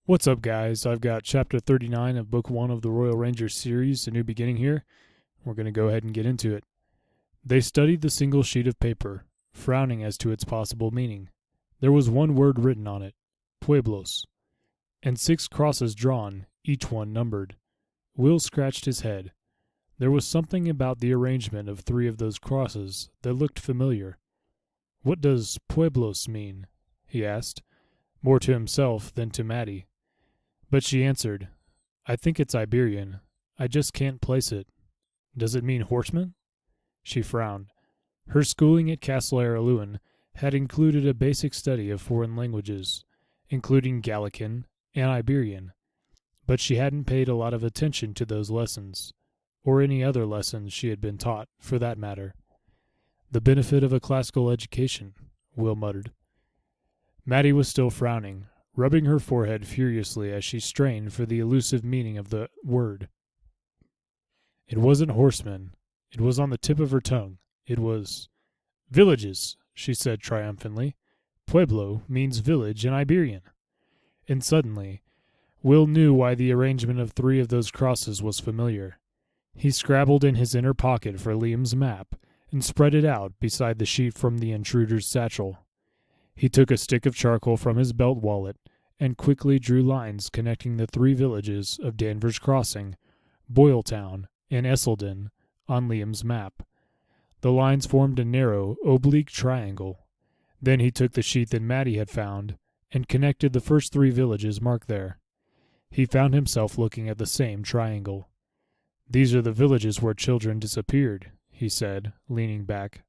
What's up, guys? I've got Chapter 39 of Book 1 of the Royal Rangers series, A New Beginning here. We're going to go ahead and get into it. They studied the single sheet of paper, frowning as to its possible meaning. There was one word written on it, Pueblos, and 6 crosses drawn, each one numbered. Will scratched his head. There was something about the arrangement of 3 of those crosses that looked familiar. "What does Pueblos mean?" he asked, more to himself than to Maddie. But she answered, "I think it's Iberian. I just can't place it. Does it mean horsemen?" She frowned. Her schooling at Castle Araluen had included a basic study of foreign languages, including Gallican and Iberian, but she hadn't paid a lot of attention to those lessons, or any other lessons she had been taught, for that matter. "The benefit of a classical education," Will muttered. Maddie was still frowning, rubbing her forehead furiously as she strained for the elusive meaning of the word. It wasn't horsemen. It was on the tip of her tongue. It was villages, she said triumphantly. Pueblo means village in Iberian. And suddenly, Will knew why the arrangement of 3 of those crosses was familiar. He scrabbled in his inner pocket for Liam's map and spread it out beside the sheet from the intruder's satchel. He took a stick of charcoal from his belt wallet and quickly drew lines connecting the 3 villages of Danvers Crossing, Boyletown, and Esselden on Liam's map. The lines formed a narrow, oblique triangle. Then he took the sheet that Maddie had found and connected the first 3 villages marked there. He found himself looking at the same triangle. "These are the villages where children disappeared," he said, leaning back.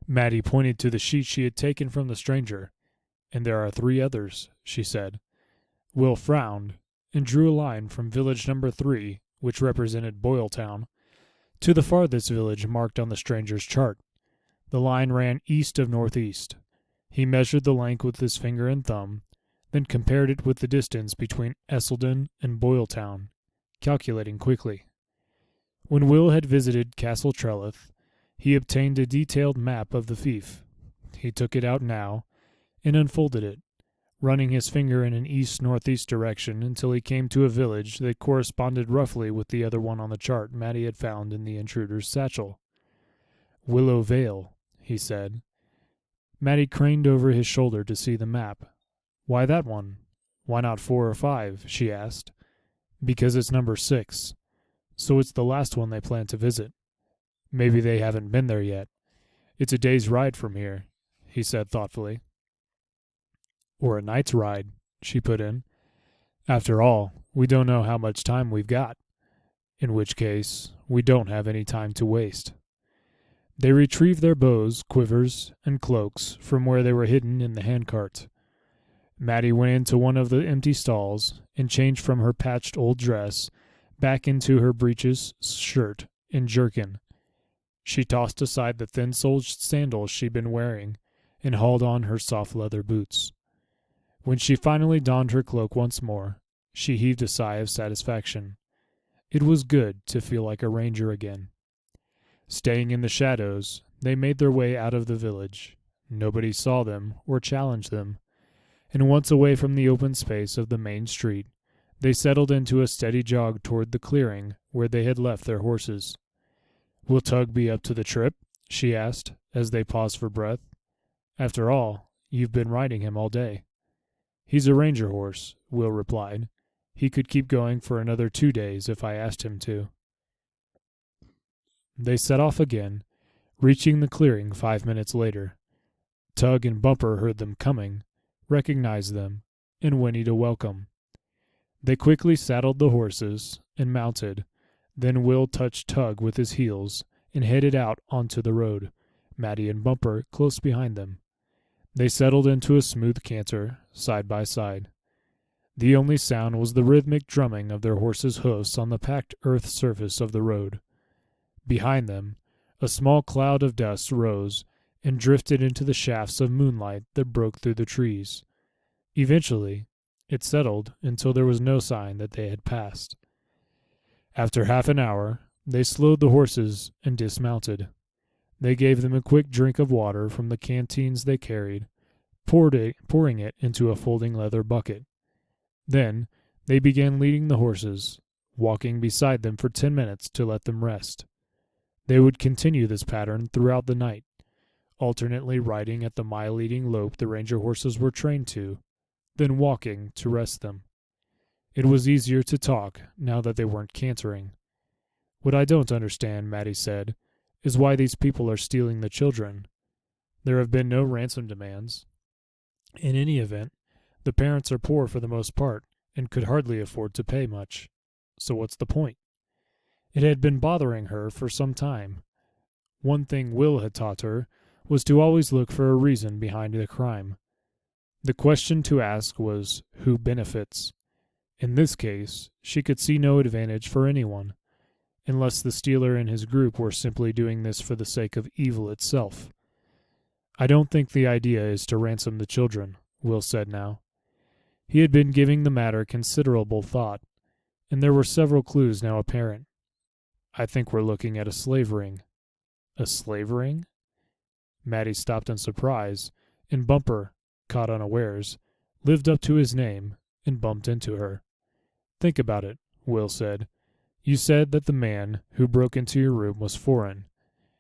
Maddie pointed to the sheet she had taken from the stranger. "And there are 3 others," she said. Will frowned and drew a line from village number 3, which represented Boyletown, to the farthest village marked on the stranger's chart. The line ran east of northeast. He measured the length with his finger and thumb, then compared it with the distance between Esselden and Boyletown, calculating quickly. When Will had visited Castle Trelith, he obtained a detailed map of the fief. He took it out now and unfolded it, running his finger in an east-northeast direction until he came to a village that corresponded roughly with the other one on the chart Maddie had found in the intruder's satchel. "Willow Vale," he said. Maddie craned over his shoulder to see the map. "Why that one? Why not 4 or 5?" she asked. "Because it's number 6. So it's the last one they plan to visit. Maybe they haven't been there yet. It's a day's ride from here," he said thoughtfully. "Or a night's ride," she put in. "After all, we don't know how much time we've got. In which case, we don't have any time to waste." They retrieved their bows, quivers, and cloaks from where they were hidden in the handcart. Maddie went into one of the empty stalls and changed from her patched old dress back into her breeches, shirt, and jerkin. She tossed aside the thin-soled sandals she'd been wearing and hauled on her soft leather boots. When she finally donned her cloak once more, she heaved a sigh of satisfaction. It was good to feel like a ranger again. Staying in the shadows, they made their way out of the village. Nobody saw them or challenged them, and once away from the open space of the main street, they settled into a steady jog toward the clearing where they had left their horses. "Will Tug be up to the trip?" she asked, as they paused for breath. "After all, you've been riding him all day." "He's a ranger horse," Will replied. "He could keep going for another 2 days if I asked him to." They set off again, reaching the clearing 5 minutes later. Tug and Bumper heard them coming, recognized them, and whinnied a welcome. They quickly saddled the horses and mounted. Then Will touched Tug with his heels and headed out onto the road, Maddie and Bumper close behind them. They settled into a smooth canter, side by side. The only sound was the rhythmic drumming of their horses' hoofs on the packed earth surface of the road. Behind them, a small cloud of dust rose and drifted into the shafts of moonlight that broke through the trees. Eventually, it settled until there was no sign that they had passed. After half an hour, they slowed the horses and dismounted. They gave them a quick drink of water from the canteens they carried, pouring it into a folding leather bucket. Then they began leading the horses, walking beside them for 10 minutes to let them rest. They would continue this pattern throughout the night, alternately riding at the mile-leading lope the ranger horses were trained to, then walking to rest them. It was easier to talk now that they weren't cantering. "What I don't understand," Maddie said, "is why these people are stealing the children. There have been no ransom demands. In any event, the parents are poor for the most part and could hardly afford to pay much. So what's the point?" It had been bothering her for some time. One thing Will had taught her was to always look for a reason behind the crime. The question to ask was, who benefits? In this case, she could see no advantage for anyone, unless the stealer and his group were simply doing this for the sake of evil itself. "I don't think the idea is to ransom the children," Will said now. He had been giving the matter considerable thought, and there were several clues now apparent. "I think we're looking at a slave ring." "A slave ring?" Maddie stopped in surprise, and Bumper, caught unawares, lived up to his name and bumped into her. "Think about it," Will said. "You said that the man who broke into your room was foreign.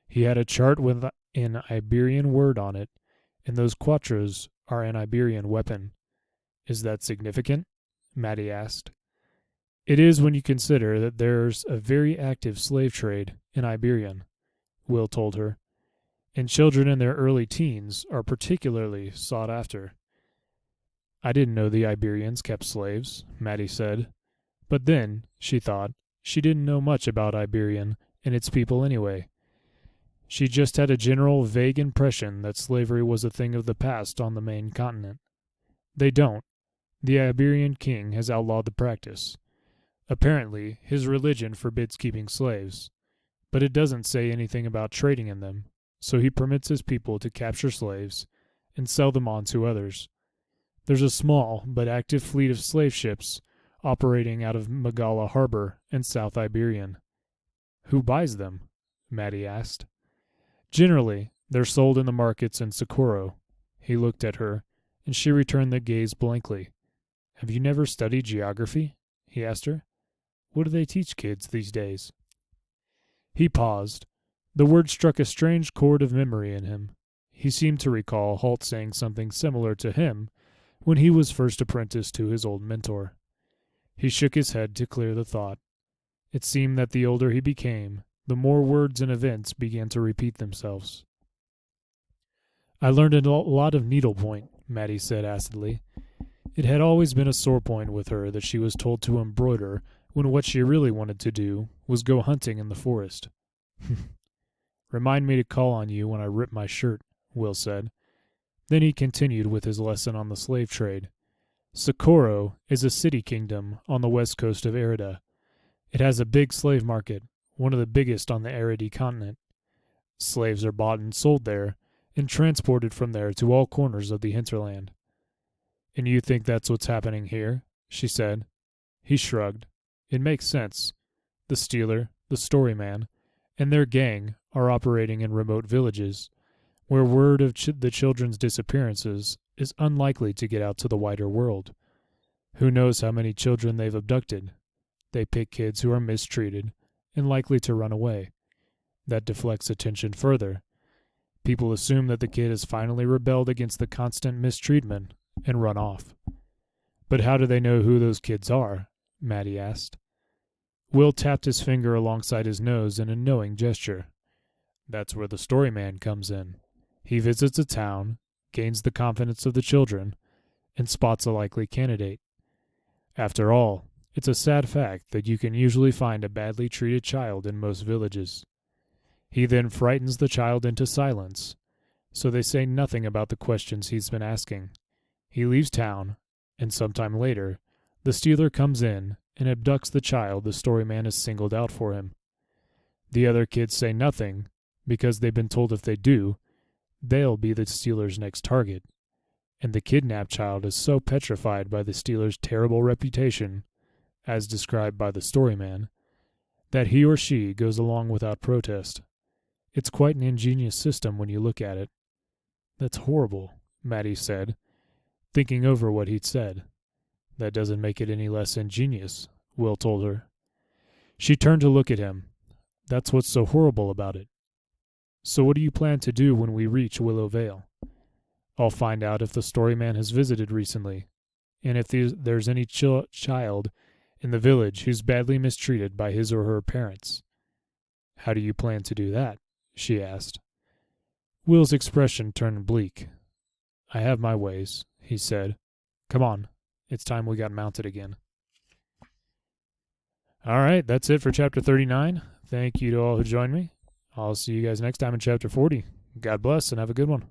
He had a chart with an Iberian word on it, and those quattros are an Iberian weapon. Is that significant?" Maddie asked. "It is when you consider that there's a very active slave trade in Iberian," Will told her, "and children in their early teens are particularly sought after." "I didn't know the Iberians kept slaves," Maddie said. But then, she thought, she didn't know much about Iberian and its people anyway. She just had a general vague impression that slavery was a thing of the past on the main continent. They don't. The Iberian king has outlawed the practice. Apparently, his religion forbids keeping slaves, but it doesn't say anything about trading in them, so he permits his people to capture slaves and sell them on to others. There's a small but active fleet of slave ships operating out of Magala Harbor in South Iberian. "Who buys them?" Maddie asked. "Generally, they're sold in the markets in Socorro." He looked at her, and she returned the gaze blankly. "Have you never studied geography?" he asked her. "What do they teach kids these days?" He paused. The word struck a strange chord of memory in him. He seemed to recall Halt saying something similar to him when he was first apprenticed to his old mentor. He shook his head to clear the thought. It seemed that the older he became, the more words and events began to repeat themselves. "I learned a lot of needlepoint," Maddie said acidly. It had always been a sore point with her that she was told to embroider when what she really wanted to do was go hunting in the forest. "Remind me to call on you when I rip my shirt," Will said. Then he continued with his lesson on the slave trade. Socorro is a city kingdom on the west coast of Arida. It has a big slave market, one of the biggest on the Aridi continent. Slaves are bought and sold there, and transported from there to all corners of the hinterland. "And you think that's what's happening here?" she said. He shrugged. "It makes sense. The stealer, the story man, and their gang are operating in remote villages, where word of the children's disappearances is unlikely to get out to the wider world. Who knows how many children they've abducted? They pick kids who are mistreated and likely to run away. That deflects attention further. People assume that the kid has finally rebelled against the constant mistreatment and run off." "But how do they know who those kids are?" Maddie asked. Will tapped his finger alongside his nose in a knowing gesture. "That's where the story man comes in. He visits a town, gains the confidence of the children, and spots a likely candidate. After all, it's a sad fact that you can usually find a badly treated child in most villages. He then frightens the child into silence, so they say nothing about the questions he's been asking. He leaves town, and sometime later, the stealer comes in and abducts the child the story man has singled out for him. The other kids say nothing, because they've been told if they do, they'll be the stealer's next target. And the kidnapped child is so petrified by the stealer's terrible reputation, as described by the story man, that he or she goes along without protest. It's quite an ingenious system when you look at it." "That's horrible," Maddie said, thinking over what he'd said. That doesn't make it any less ingenious, Will told her. She turned to look at him. That's what's so horrible about it. So what do you plan to do when we reach Willow Vale? I'll find out if the Storyman has visited recently, and if there's any child in the village who's badly mistreated by his or her parents. How do you plan to do that? She asked. Will's expression turned bleak. I have my ways, he said. Come on, it's time we got mounted again. All right, that's it for Chapter 39. Thank you to all who joined me. I'll see you guys next time in Chapter 40. God bless and have a good one.